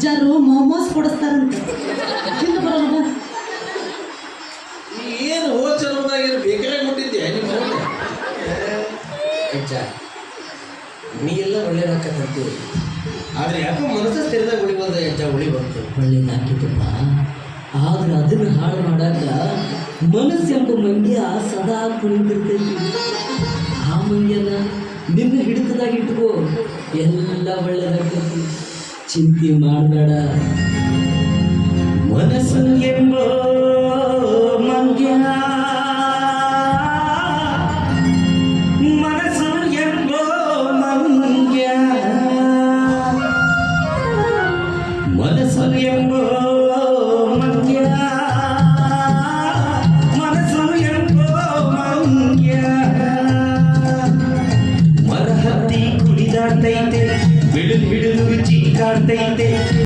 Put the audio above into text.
ಅಜ್ಜಾರು ಮೊಮೋಸ್ ಕೊಡಿಸ್ತಾರಂತ ತಿಂದು ಬರೋಣ. ಏನು ಹೋಚರದಾಗ ಏನು ಬೇಕಾಗಿ ಕೊಟ್ಟಿದ್ದೆ ನಿಮ್ಮ ಅಜ್ಜ ನೀ ಎಲ್ಲ ಒಳ್ಳೇದಾಕಂತೀವಿ, ಆದ್ರೆ ಯಾಕೋ ಮನಸ್ಸು ಸ್ಥಿರದಾಗ ಉಳಿಬೋದ ಅಜ್ಜ ಉಳಿ ಬಂತು. ಒಳ್ಳೇದಾಕಿದ್ದಪ್ಪ, ಆದ್ರೆ ಅದನ್ನು ಹಾಳು ಮಾಡಾಕ ಮನಸ್ಸೆಂಬ ಮಂಗ್ಯ ಸದಾ ಕುಣಿತಿರ್ತೈತಿ. ಆ ಮಂಗ್ಯನ ನಿನ್ನ ಹಿಡಿತದಾಗ ಇಟ್ಕೋ, ಎಲ್ಲ ಒಳ್ಳೇದಾಗ್ತೈತಿ, ಚಿಂತೆ ಮಾಡಬೇಡ. ಮನಸ್ಸು ಎಂಬ ಮಂಗ್ಯ, ಮನಸ್ಸು ಎಂಬ ಮಂಗ್ಯ, ಮನಸ್ಸು ಎಂಬ